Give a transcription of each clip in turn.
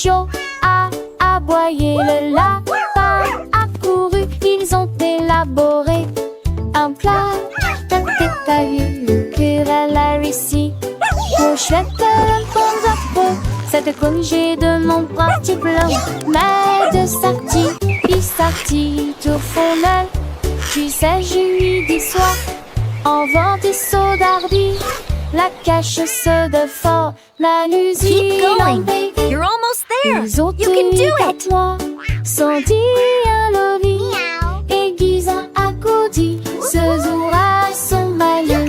chiot a aboyé, le lapin a couru. Ils ont élaboré un plat. T'as vu le querelle a réussi. Pour chouette un cette congé de mon parti blanc. Mais de sortie, il sortit au fond d'elle. Tu sais, jeudi soir, en vent des sauts d'hardi, la cacheuse de fort, la Keep going. baby. You're almost there. Ils ont You can do it. moi, sans dire un loli, aiguisant à côté, ce jour à son malheur.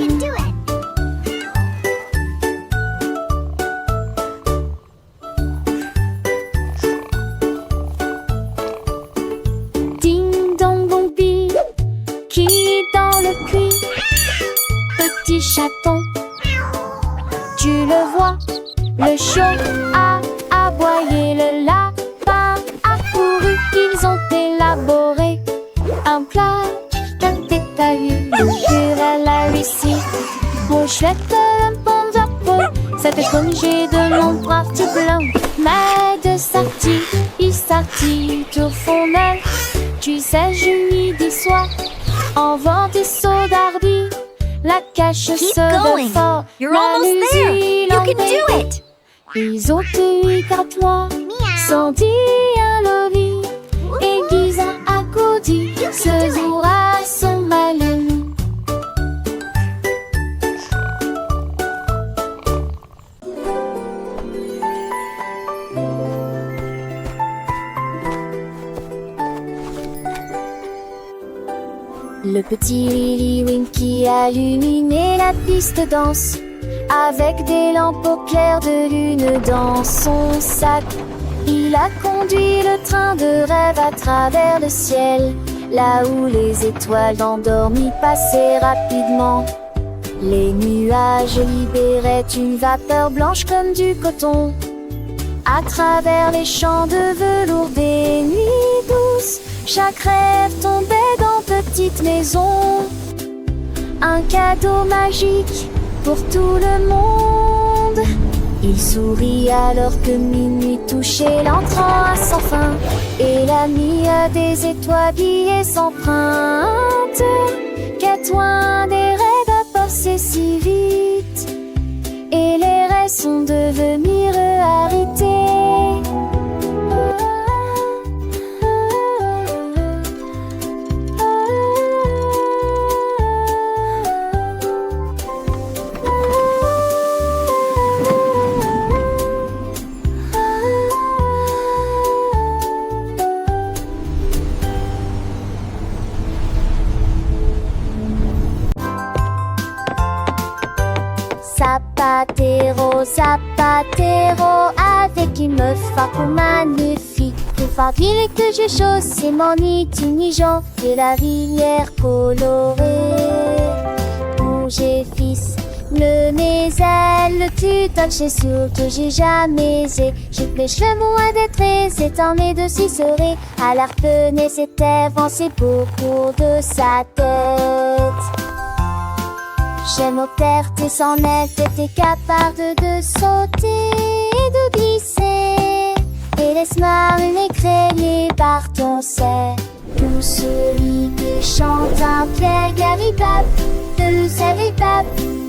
Ding dong bombi, qui est dans le puits? Petit chaton, tu le vois, le chiot a aboyé, le lapin a couru. Ils ont élaboré un plat. T'as vu le querelle a réussi. Mon chouette un bon drapeau, cette congé de mon parti blanc. Mais de sortie, il sortit au fond d'elle. Tu sais, jeudi soir, en vent des sauts d'hardi, la cacheuse Keep de going. fort, You're la almost there. You can do it. Ils ont eu qu'à toi, sans dire un loli, aiguisant à côté, ce jour à son malheur. Le petit Lily Winky a illuminé la piste de danse avec des lampes au clair de lune dans son sac. Il a conduit le train de rêve à travers le ciel, là où les étoiles endormies passaient rapidement. Les nuages libéraient une vapeur blanche comme du coton. À travers les champs de velours des nuits douces, chaque rêve tombait dans petite maison. Un cadeau magique pour tout le monde. Il sourit alors que minuit touchait l'entrant à sans fin, et la nuit a des étoiles billets s'empruntent. Qu'est loin des rêves à passer si vite, et les rêves sont devenus réalité. Zapatero, Zapatero, avec une meuf fardeau magnifique. Plus fardeau que je chausse, mon intelligent et la rivière colorée. Mon j'ai fils, mes ailes, tu donnes, c'est sûr que j'ai jamais aisé. Je pêche le moins d'être très étonné de s'y serer. À l'arpenais, c'était avancé beaucoup de sa tête. J'aime au terre, t'es sans aile, t'étais capable de sauter et de glisser. Et laisse-moi l'écrayer par ton sein. Tout celui qui chante un clair garibab, de saribab,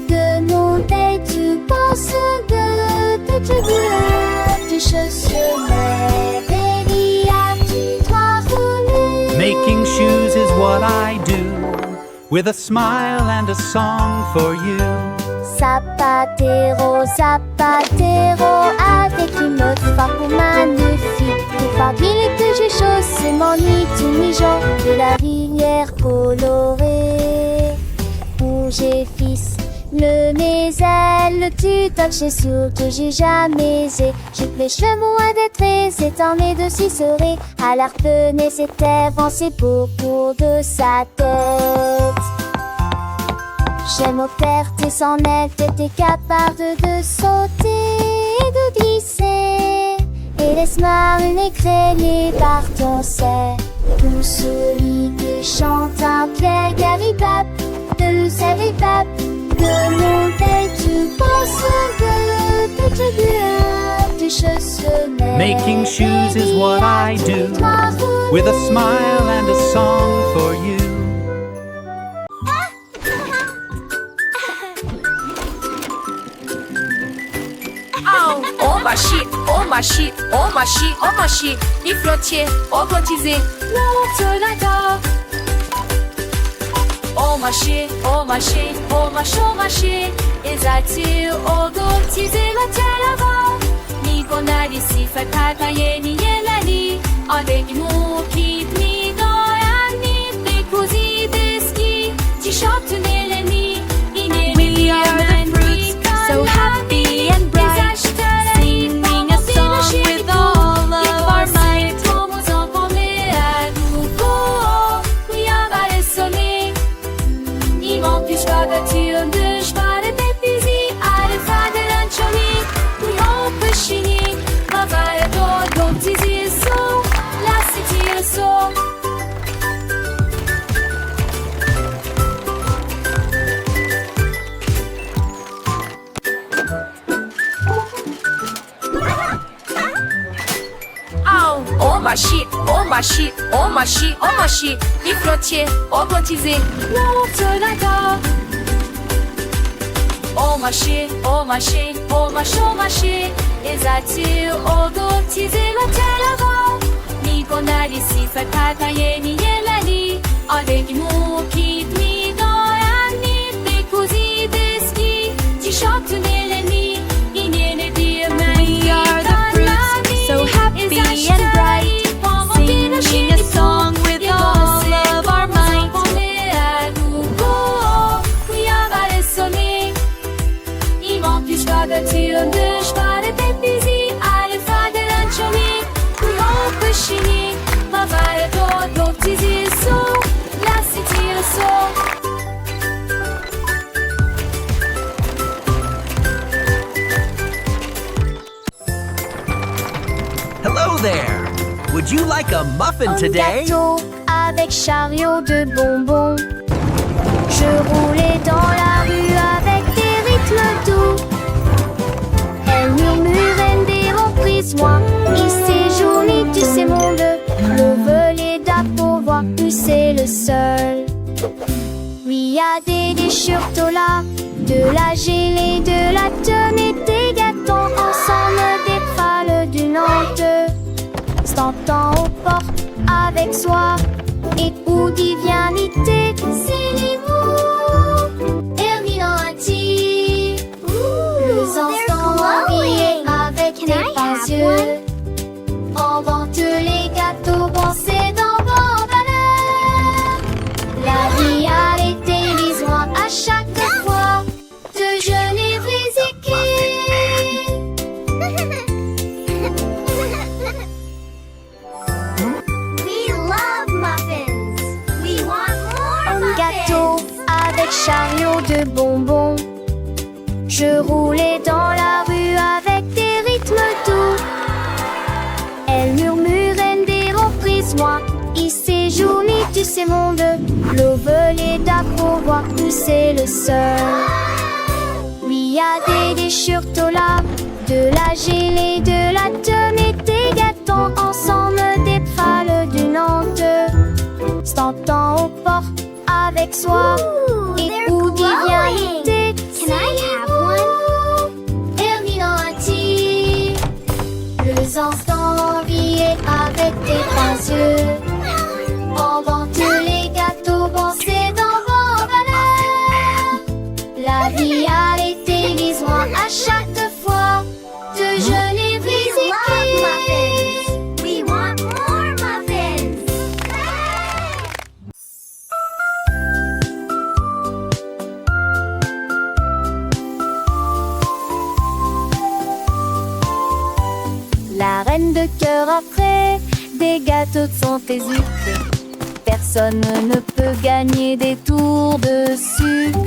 de mon tête, tu penses de te dire, tu chaussures, baby, tu dois rouler. Making shoes is what I do, with a smile and a song for you. Zapatero, Zapatero, avec une meuf fardeau magnifique. Plus fardeau que je chausse, mon intelligent de la rivière colorée. Où j'ai fils, mes ailes, tu donnes, c'est sûr que j'ai jamais aisé. Je pêche le moins d'être très étonné de s'y serer. À l'arpenais, c'était avancé beaucoup de sa tête. J'aime au terre, t'es sans aile, t'étais capable de sauter et de glisser. Et laisse-moi l'écrayer par ton sein. Tout celui qui chante un clair garibab, de saribab, de mon tête, tu penses de te dire, tu je semais. Making shoes is what I do, with a smile and a song for you. On marchait, on marchait, on marchait, on marchait. Les flottiers, on baptisait l'entonata. On marchait, on marchait, on marchait, on marchait. Les attires, on baptisait la terre avant. Ni qu'on a d'ici, fait tata, ni yelani. Avec nous, qui ni dans ni des cousins des skis. T-shirt, nelani, We are the fruits, so happy and bright, singing a song with all of our might. On marchait, on marchait, on marchait, on marchait. Les flottiers, on baptisait l'entonata. On marchait, on marchait, on marchait, on marchait. Les attires, on baptisait la terre avant. Ni qu'on a d'ici, fait tata, ni yelani. Avec nous, qui ni dans ni des cousins des skis. T-shirt, nelani, We are the fruits, so happy and bright, singing a song with all of our might. Hello there! Would you like a muffin Un today? gâteau avec chariot de bonbons. Je roulais dans la rue avec des rythmes doux. Elle murmurait des reprises, moi. Et ces journées, tu sais, monde. Le volet d'approva, tu c'est le seul. Oui, y a des déchirures là, de la gelée, de la tenue, des gâteaux ensemble, des pâles du Nantes. S'entend aux portes avec soi et où divinité, c'est les mots. Hermine anti, les enfants habillés avec des pinces yeux. On vante les gâteaux, pensez dans vos valeurs. La vie a été mise-moi à chaque fois de jeûner Un gâteau avec chariot de bonbons. Je roulais dans la rue avec des rythmes doux. Elle murmurait des reprises, moi. Et ces journées, tu sais, monde. Le volet d'approva, tu c'est le seul. Oui, y a des déchirures là, de la gelée, de la tenue, des gâteaux ensemble, des pâles du Nantes. S'entend aux portes avec soi et où divinité. Can I have one? Hermine anti, les enfants habillés avec des pinces yeux. On vante les gâteaux, pensez dans vos valeurs. La vie a été mise-moi à chaque fois de jeûner visiter. We want more muffins. La reine de cœur après des gâteaux de Saint-Exupéry. Personne ne peut gagner des tours de sucre.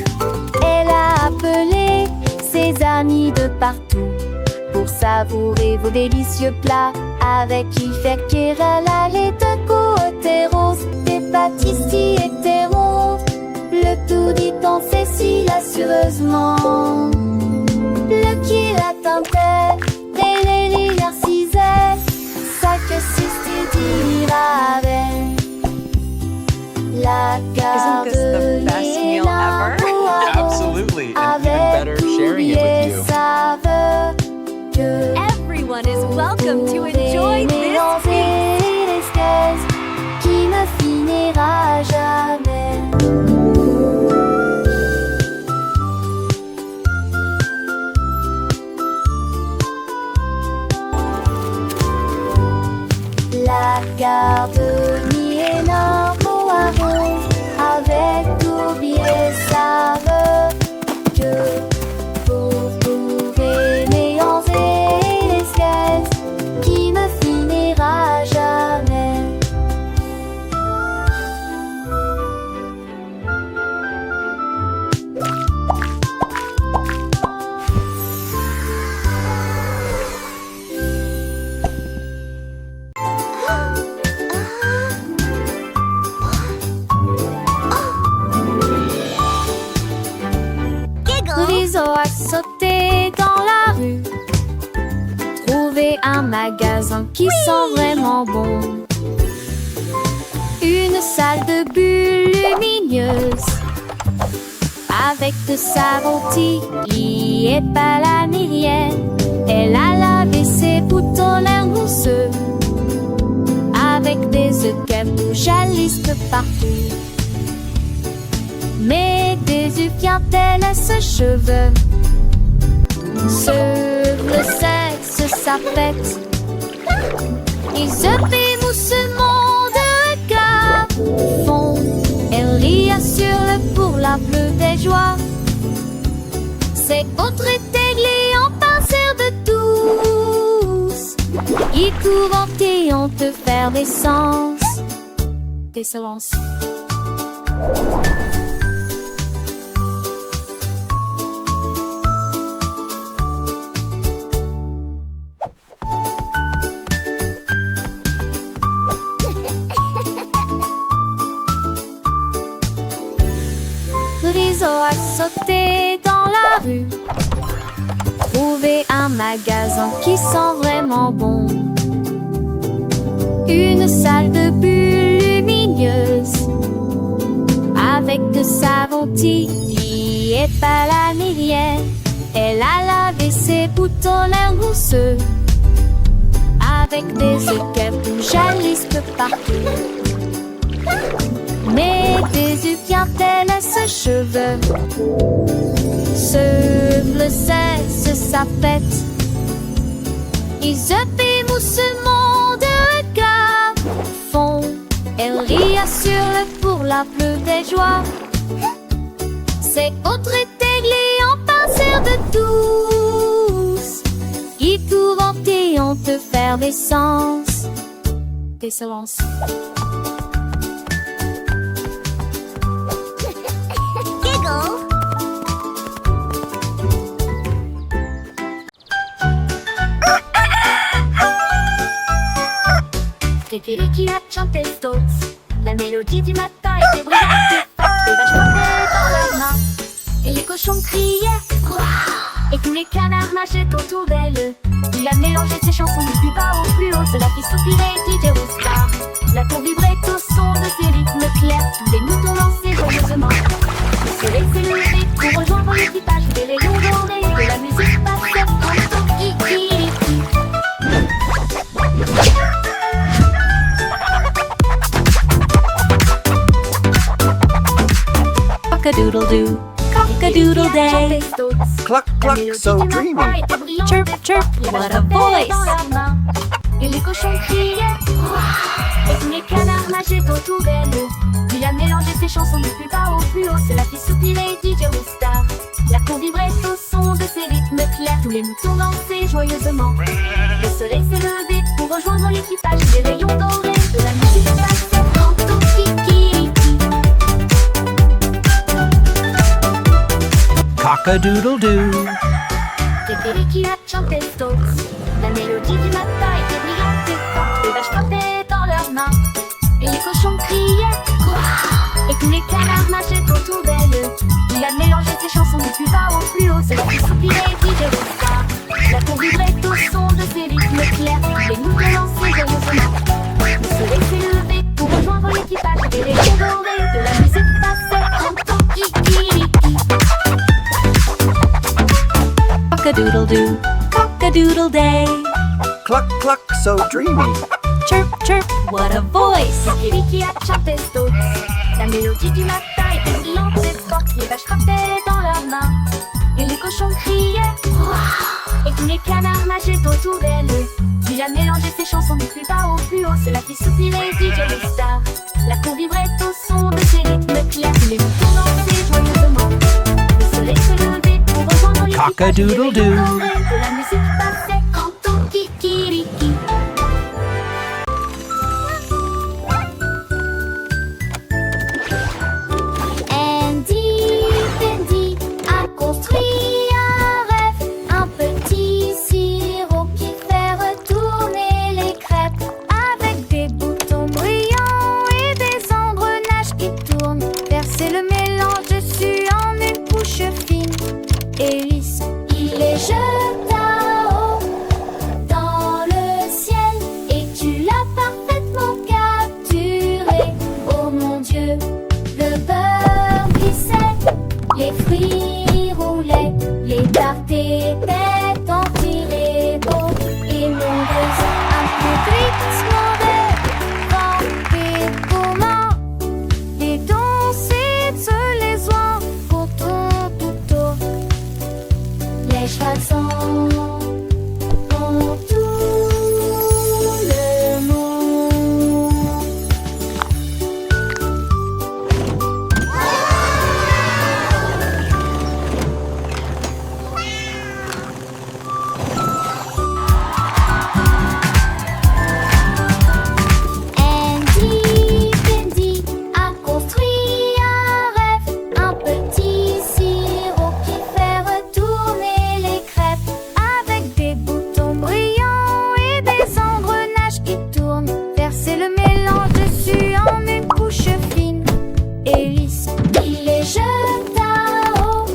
Elle a appelé ses amis de partout pour savourer vos délicieux plats. Avec qui faire qu'elle allait de côté rose, des pâtissiers hétéros. Le tout dit en Cécile assureusement. Le qui l'attendait, les sharing it with you. savent que Everyone is welcome to enjoy this feast. mélanger l'espèce qui ne finira jamais. La garderie énorme au haron, avec Tourbier savent que vous pouvez mélanger l'espèce qui ne finira jamais. Rizzo a sauté dans la rue, trouvé un magasin qui sent vraiment bon. Une salle de bulles lumineuses, avec de savon Tilly et Palamirienne. Elle a lavé ses boutons l'air mousseux, avec des œufs qu'elle bouge à liste partout. Mais désuffiante-t-elle ses cheveux? Sur le sexe, sa fête. Les œufs émoussements de regard font. Elle rit, assure-le pour la plus des joies. C'est autre églé en pincère de douce. Ils courent et ont te faire des sens. Des silences. Rizzo a sauté dans la rue, trouvé un magasin qui sent vraiment bon. Une salle de bulles lumineuses, avec de savon Tilly et Palamirienne. Elle a lavé ses boutons l'air mousseux, avec des œufs qu'elle bouge à liste partout. Mais désuffiante-t-elle ses cheveux? Sur le sexe, sa fête. Les œufs émoussements de regard font. Elle rit, assure-le pour la plus des joies. C'est autre églé en pincère de douce. Ils courent et ont te faire des sens. Des silences. C'était qui a chanté Stones. La mélodie du matin était brillante et forte. Les vaches montaient dans leurs mains et les cochons criaient Wouah! Et tous les canards nageaient autour d'elle. Il a mélangé ses chansons du plus bas au plus haut. Cela fit soupirer DJ Roustar. La tour vibrait au son de ses rythmes clairs. Tous les moutons dansaient joyeusement. Le soleil s'est levé pour rejoindre l'équipage. Des rayons dorés de la musique passait en toki-ki-ki. Cock-a-doodle-doo, cock-a-doodle day. Cluck, cluck, so dreamy. Chirp, chirp, what a voice. Et les cochons criaient Wouah! Et tous les canards nageaient autour d'elle. Il a mélangé ses chansons du plus bas au plus haut. Cela fit soupirer DJ Roustar. La cour vibrait au son de ses rythmes clairs. Tous les moutons dansaient joyeusement. Le soleil s'est levé pour rejoindre l'équipage. Des rayons dorés de la musique passait en toki-ki-ki. Cock-a-doodle-doo. C'était qui a chanté Stones. La mélodie du matin était brillante et forte. Les vaches flottaient dans leurs mains et les cochons criaient Wouah! Et tous les canards nageaient autour d'elle. Il a mélangé ses chansons du plus bas au plus haut. Cela fit soupirer DJ Roustar. La cour vibrait au son de ses rythmes clairs. Les moutons dansaient joyeusement. Le soleil s'est levé pour rejoindre l'équipage. Des rayons dorés de la musique passait en toki-ki-ki. Cock-a-doodle day. Cluck, cluck, so dreamy. Chirp, chirp, what a voice. Kiki a chanté d'autres. La mélodie du matin était si lente et forte. Les vaches frappaient dans leurs mains. Et les cochons criaient. Et tous les canards nageaient autour d'elle. Puis a mélangé ses chansons du plus bas au plus haut. Cela fit soupirer DJ les stars. La cour vibrait au son de ses rythmes clairs. Les moutons dansaient joyeusement. Le soleil se levait pour rejoindre les Cock-a-doodle-doo. De la musique passait quand on kikiriki. Andy a construit un rêve, un petit sirop qui fait retourner les crêpes avec des boutons brillants et des engrenages qui tournent. Verser le mélange dessus en une couche fine et lisse. Il les jeta haut dans le ciel et tu l'as parfaitement capturé. Oh mon Dieu, le beurre glissait, les fruits roulaient, les tartes étaient en tirés beau et mon beurre un peu demandait quand comment les danser de les oies pourtant tout haut. Les chevals sont dans tout le monde. Andy a construit un rêve, un petit sirop qui fait retourner les crêpes avec des boutons brillants et des engrenages qui tournent. Verser le mélange dessus en une couche fine et lisse. Il les jeta haut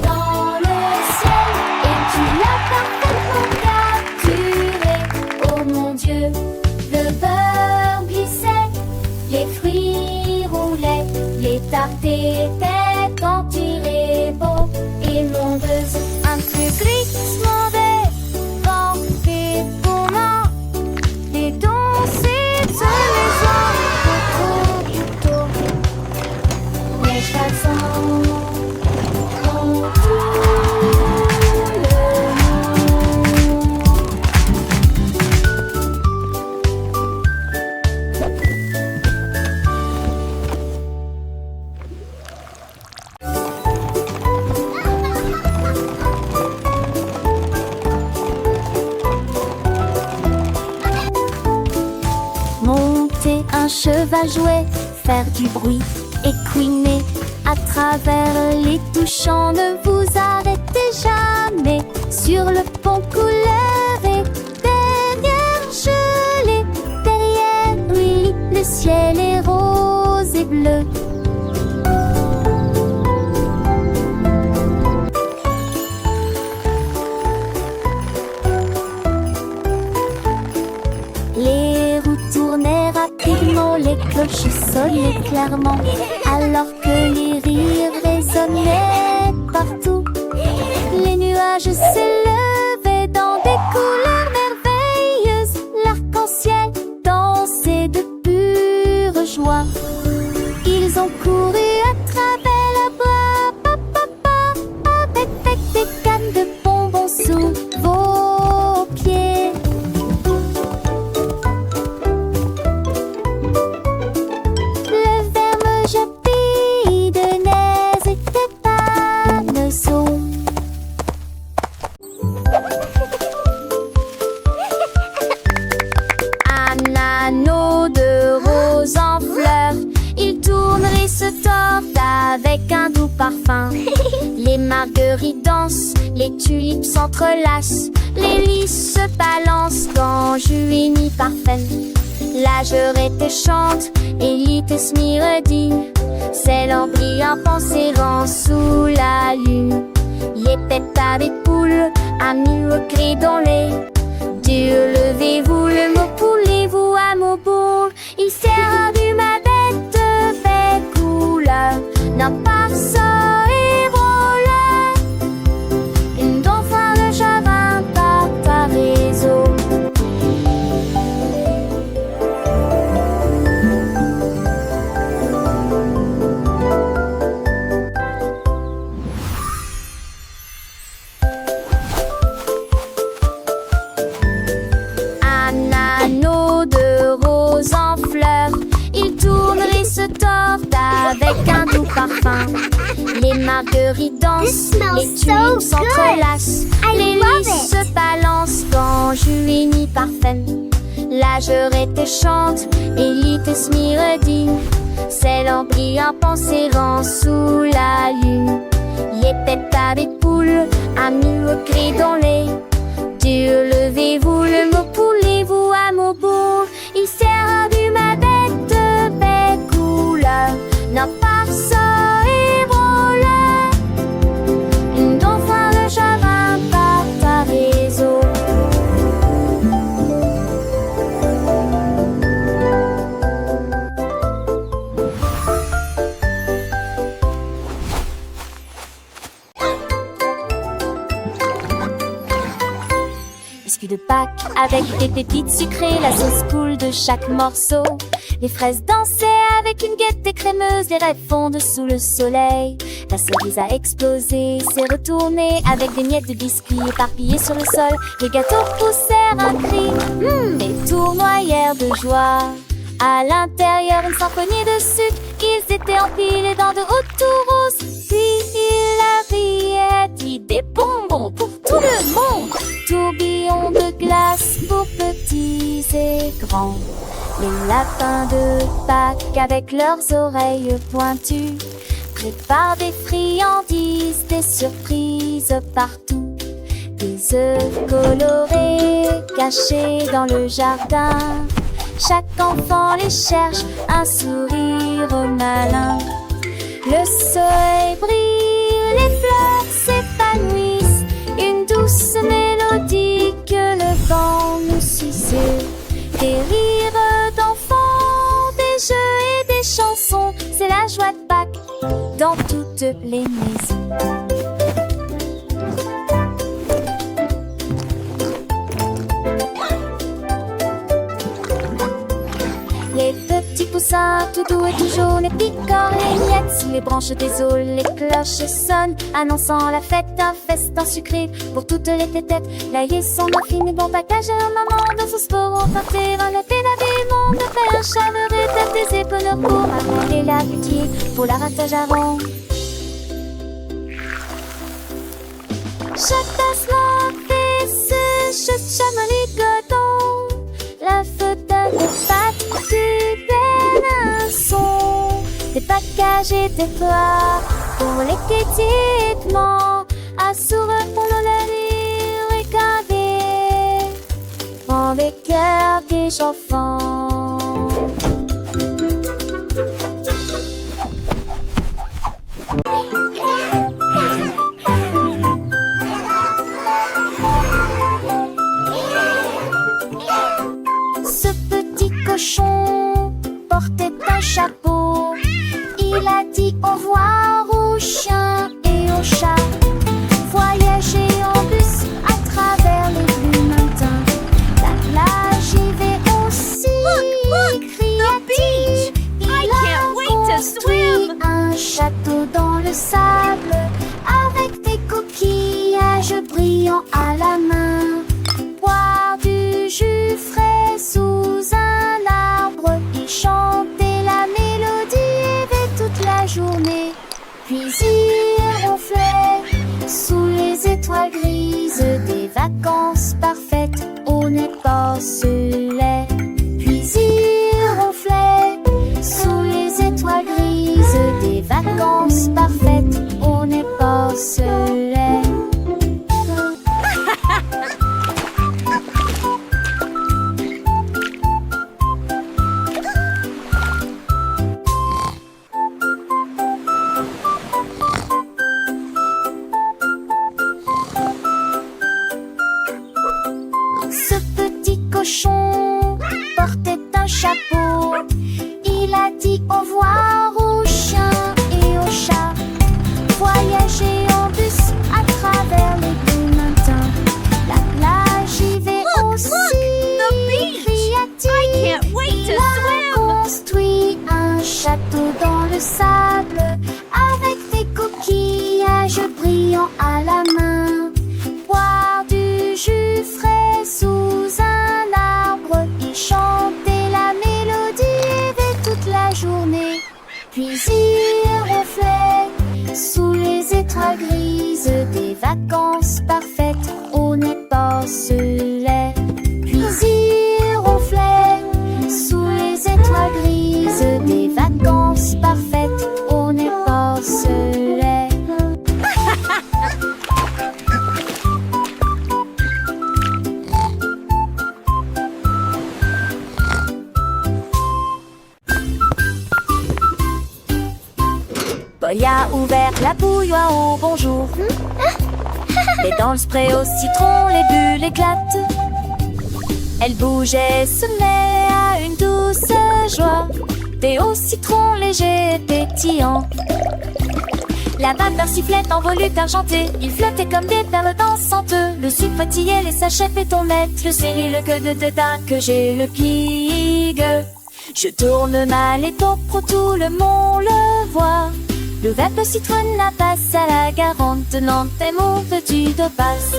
dans le ciel et tu l'as parfaitement capturé. Oh mon Dieu, le beurre glissait, les fruits roulaient, les tartes étaient en tirés beau et mon buzz un peu gris demandait quand et comment les danser de les oies tout haut. Les chevals sont dans tout le monde. Monter un cheval jouet, faire du bruit et couiner à travers les touchants. Ne vous arrêtez jamais sur le pont couleuvre. Derrière gelé, derrière lui, le ciel est rose et bleu. Les roues tournaient rapidement, les cloches sonnaient clairement, alors que les rires résonnaient partout. Les nuages s'élevaient dans des couleurs merveilleuses, l'arc-en-ciel dansait de pure joie. Ils ont couru à travers la bois, avec des cannes de bonbons sous vos pieds. Le verme jappé de neige était panneau. Un anneau de rose en fleurs, il tourne et se tord avec un doux parfum. Les marguerites dansent, les tulipes s'entrelacent, les lys se balancent quand Juini parfum. La jurette chante et l'itis dit, c'est l'embryon pensérant sous la lune. Les pétards des poules, amis au cri dans les. Dieu, levez-vous, le mot poulez-vous à mon boule. Il sert du ma bête de fait couleur, non pas ça et roller. Une dauphin de chagrin par avec un doux parfum. Les marguerites dansent, les tuniques s'entrelacent, les lys se balancent quand Julie parfum. La jurette chante, Élite Smiredine, c'est l'embryon pensérant sous la lune. Les têtes à des poules, amis au cri dans les. Dieu, levez-vous, le mot poulez-vous à mon bout. Il sert du ma bête de belle couleur, n'a pas ça ébranleur. Une dauphin de chagrin par ta réseau. Biscuits de Pâques avec des pépites sucrées, la sauce coule de chaque morceau. Les fraises dansaient avec une gaieté crémeuse, les rêves fondent sous le soleil. La cerise a explosé, s'est retournée avec des miettes de biscuits éparpillées sur le sol. Les gâteaux poussèrent un cri, et tournoyèrent de joie. À l'intérieur, une symphonie de sucre, ils étaient empilés dans de hautes tours roses. Puis il avait dit des bonbons pour tout le monde, tourbillons de glace pour petits et grands. Les lapins de Pâques avec leurs oreilles pointues préparent des friandises, des surprises partout. Des œufs colorés cachés dans le jardin. Chaque enfant les cherche, un sourire malin. Le soleil brille, les fleurs s'épanouissent, une douce mélodie que le vent nous susurre. Des rires d'enfants, des jeux et des chansons, c'est la joie de Pâques dans toutes les maisons. Les petits poussins tout doux et tout jaunes picorent les miettes sous les branches des saules. Les cloches sonnent, annonçant la fête d'un festin sucré pour toutes les tétêtes. L'ail son muffin et bon package à leur maman dans son sport teinté dans le pénaviment de père chaleureux, tête des éponneurs pour avaler la pitié pour la ratage à rond. Chaque tasse fait ce chamonix godon, la fauteuil de pâtes du péninson, des packages et des plats pour les pétillements, à sourire pour le regarder dans les cœurs des enfants. Cochon portait un chapeau. Il a dit au revoir aux chiens et aux chats. Voyager en bus à travers les bleus matins. La plage y va aussi, cria-t-il. Il a construit un château dans le sable avec des coquillages brillants à la main. Boire du jus frais sous un arbre et chanter la mélodie et toute la journée. Puis il ronflait sous les étoiles grises, des vacances parfaites au Nez-Porcelet. Puis il ronflait sous les étoiles grises, des vacances parfaites au Nez-Porcelet. Ce petit cochon portait un chapeau. Il a dit au revoir aux chiens et aux chats. Voyager en bus à travers les bleus matins. La plage y va aussi, cria-t-il. Il a construit un château dans le sable avec des coquillages brillants à la main. Boire du jus frais sous un arbre et chanter la mélodie et toute la journée. Puis il vacances parfaites, on étincelait. Puis il ronflait sous les étoiles grises. Des vacances parfaites, on étincelait. Boy a ouvert la bouilloire au bonjour. Et dans le spray au citron, les bulles éclatent. Elle bougeait, se met à une douce joie. Thé au citron léger et pétillant. La vapeur sifflait en volute argentée. Il flottait comme des perles dansantes. Le sucre fatiguait les sachets pétomettes. Le série, le queue de dédain que j'ai le pigue. Je tourne mal et pro, tout le monde le voit. Le verbe citronne la passe à la garante, tenant tes mots vêtus de passe.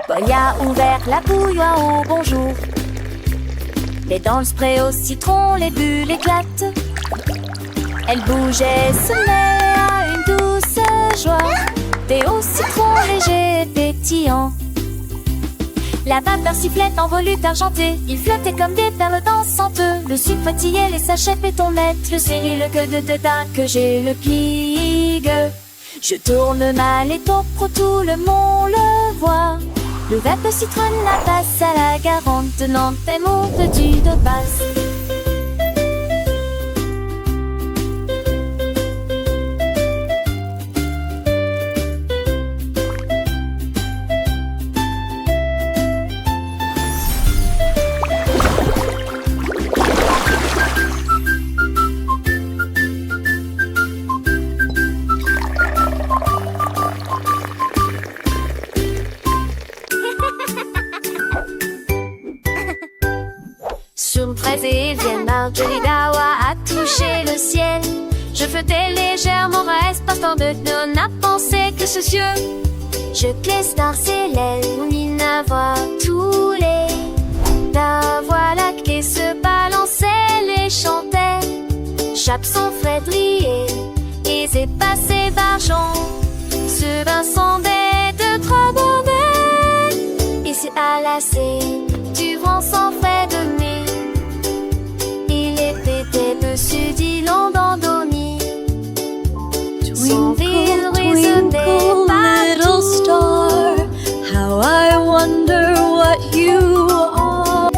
Boy a ouvert la bouilloire au bonjour. Et dans le spray au citron, les bulles éclatent. Elle bougeait, se met à une douce joie. Thé au citron léger et pétillant. La vapeur sifflait en volute argentée. Il flottait comme des perles dansantes. Le sucre fatiguait les sachets pétomettes. Le série, le queue de dédain que j'ai le pigue. Je tourne mal et pro, tout le monde le voit. Le verbe citronne la passe à la garante, tenant tes mots vêtus de passe. Sur une fraise et vienne, Marjorie Dawa a touché le ciel. Je flottais légèrement, reste partant de nous n'a pensé que ce cieux. Je glisse dans ses ailes, on y n'a voit tous les. La voix lactée se balançait, les chantait. Chape son frais brillait, et c'est passé d'argent. Ce bain sondait de trop beaux bains. Et c'est à la scène, du vent sans frais de nez. Dessus d'îlot endormi. Son rire résonnait Little star, how I wonder what you are.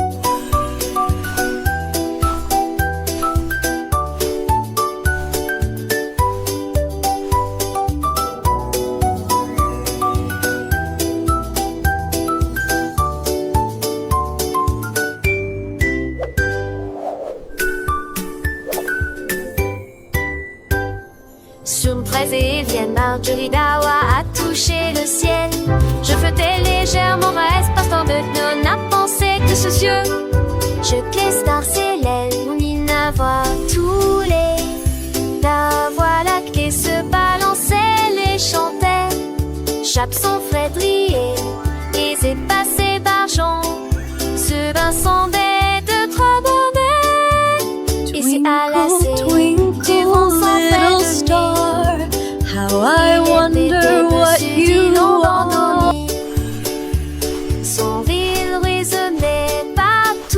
Sur une fraise et vienne, Marjorie Dawa a touché le ciel. Je flottais légèrement, reste partant de nous n'a pensé que ce cieux. Je glisse dans ses ailes, on y n'a voit tous les. La voix lactée se balançait, les chantait. Chape son frais brillait, et c'est passé d'argent. Ce bain sondait de trop beaux bains. Et c'est à la scène, du vent sans frais de Star, how I wonder what you are. Son rire résonnait partout.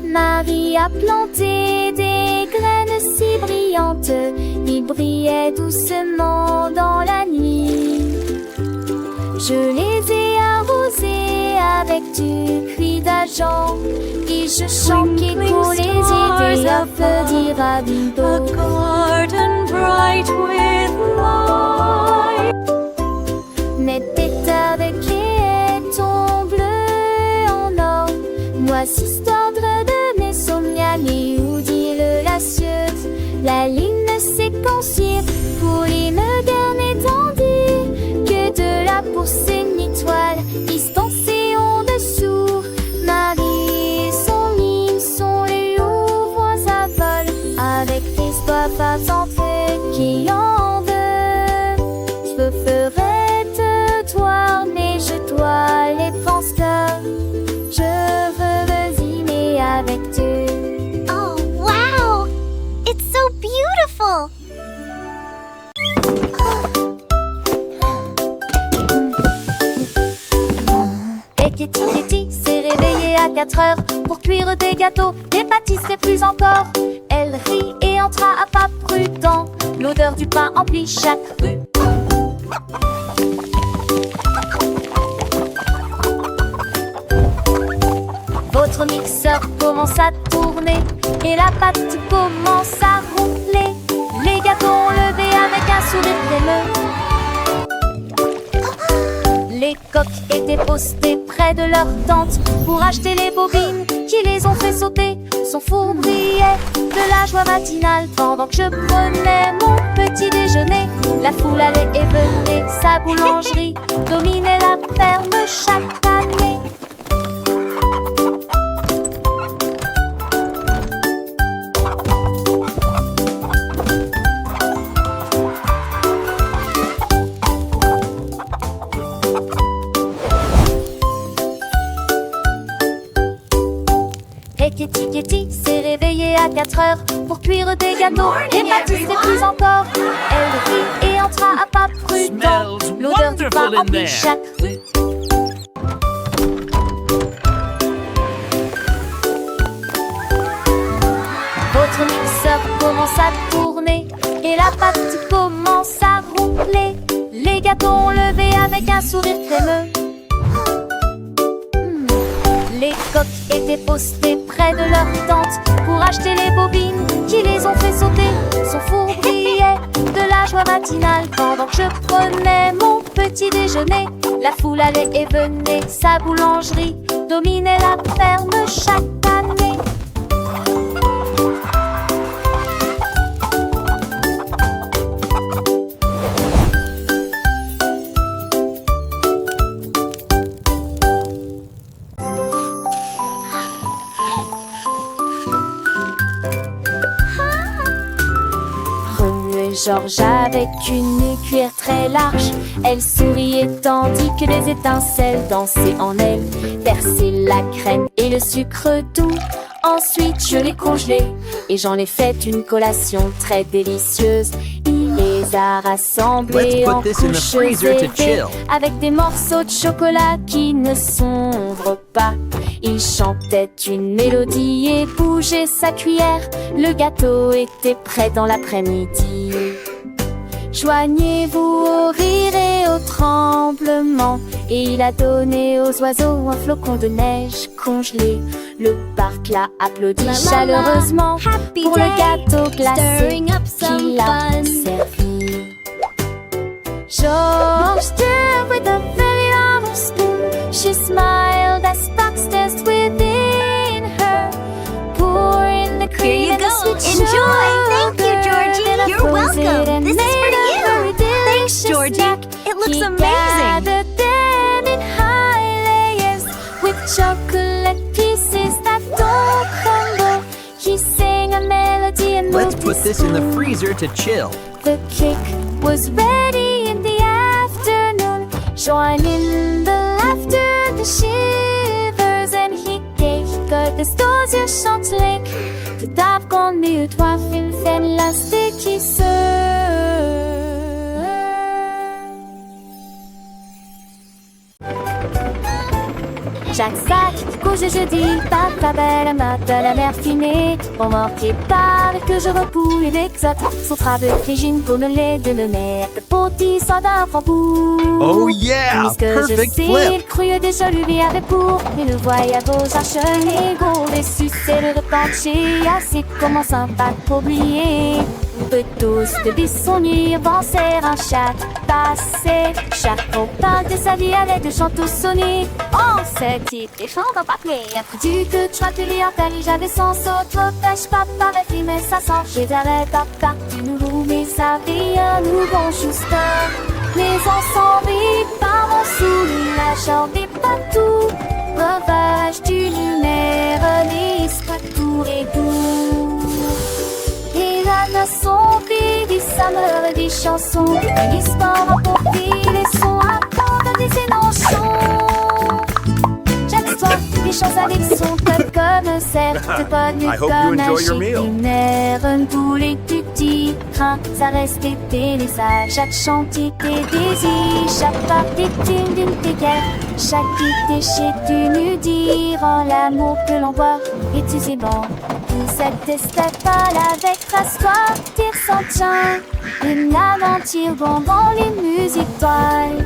Marie a planté des graines si brillantes, ils brillaient doucement dans la nuit. Je les ai avec du cuir d'argent. Et je chante qui pour les aider à applaudir à A bientôt. garden bright with light. Mes pétards de ton bleu en or. Moisis d'ordre de mes sommiers ou dit-le la cieux. La ligne s'est concire pour les modernes étendus. Que de la pousse une étoile distancée en dessous. Marie et son hymne sont les hauts voix à vol. Avec l'espoir faisant qui en veut. Je ferai de toi, mais je dois les penser. Je veux dîner avec Dieu. Oh, wow! It's so beautiful! Et Kitty s'est réveillée à 4 heures pour cuire des gâteaux, des pâtisseries plus encore. Elle rit et entra à pas prudent. L'odeur du pain emplit chaque rue. Votre mixeur commence à tourner et la pâte commence à ronfler. Les gâteaux ont levé avec un sourire crémeux. Les coques étaient postées près de leur tente pour acheter les bobines qui les ont fait sauter. Son four brillait de la joie matinale pendant que je prenais mon petit déjeuner. La foule allait et venait, sa boulangerie dominait la ferme chaque année. Et Kitty s'est réveillée à 4 heures pour cuire des gâteaux, des pâtisseries plus encore. Elle rit et entra à pas prudent. Smells L'odeur du pain wonderful in emplit there. chaque rue. Votre mixeur commence à tourner et la pâte commence à ronfler. Les gâteaux ont levé avec un sourire crémeux. Les coques étaient postées près de leur tente pour acheter les bobines qui les ont fait sauter. Son four brillait de la joie matinale pendant que je prenais mon petit déjeuner. La foule allait et venait, sa boulangerie dominait la ferme chaque année. Georges avec une cuillère très large. Elle souriait tandis que les étincelles dansaient en elle. Versait la crème et le sucre doux. Ensuite je l'ai congelé et j'en ai fait une collation très délicieuse. Il les a rassemblés Let's en put this in the couches freezer to élevées chill. avec des morceaux de chocolat qui ne sombrent pas. Il chantait une mélodie et bougeait sa cuillère. Le gâteau était prêt dans l'après-midi. Joignez-vous au rire et au tremblement. Et il a donné aux oiseaux un flocon de neige congelé. Le parc l'a applaudi chaleureusement happy pour day, le gâteau glacé stirring up some qu'il a fun. servi. George stirred with a very long spoon. She smiled as sparks danced within her. Pouring the cream Here you and the go. sweet Enjoy. sugar. Thank you, Georgie. Then I You're froze it welcome. and This is made for a you. very Thanks, delicious Georgie. snack. It looks He amazing. gathered them in high layers with chocolate pieces that don't crumble. He sang a melody and Let's moved put his this in the spoon. freezer to chill. The cake was ready in the afternoon. Join in the laughter, the shivers, and he gave the stars your short lake. The dark on the twelve in fantastic Chaque sac cause jeudi, papa belle, mat de la mer fumée. Remorqué par que je repouille l'exote. Son travail frigine pour le lait de me mettre. Le petit soldat framboux. Oh yeah! Ce que je Perfect sais, flip! il crut déjà lui avait pour. Et le voyage aux arches égaux. Et sucer le repencher. Assez commençant pas oublier. On peut tous de son nuit avancer un chat passé. Chaque mot parle de sa vie avec des chants tous sonnés. On se quitte et chante en papier. Après du que tu as pu lire, j'avais sans saut. Trop pêche, papa, avec lui, mais ça sent. J'ai jamais papa, tu nous roules, mais ça vit un nouveau Schuster. Mais on s'en rit par mon sourire, j'en dis pas tout. Breuvage du lunaire, l'histoire tour et tout. Et là, ne sont vides, ça me dit chansons. Une histoire à profil et son à prendre des énonctions. Chaque histoire, des choses avec son cœur comme certes pas du I hope you comme un enjoy your meal. lunaire. Tous les petits trains, ça respectait les âges. Chaque chantier tes désirs, chaque part victime d'une guerre. Chaque déchet tu nous dis rend l'amour que l'on voit et tu sais bon. Tout cette estépale avec trace-toi, tire sans tien. Une aventure bonbon, les musiques toiles.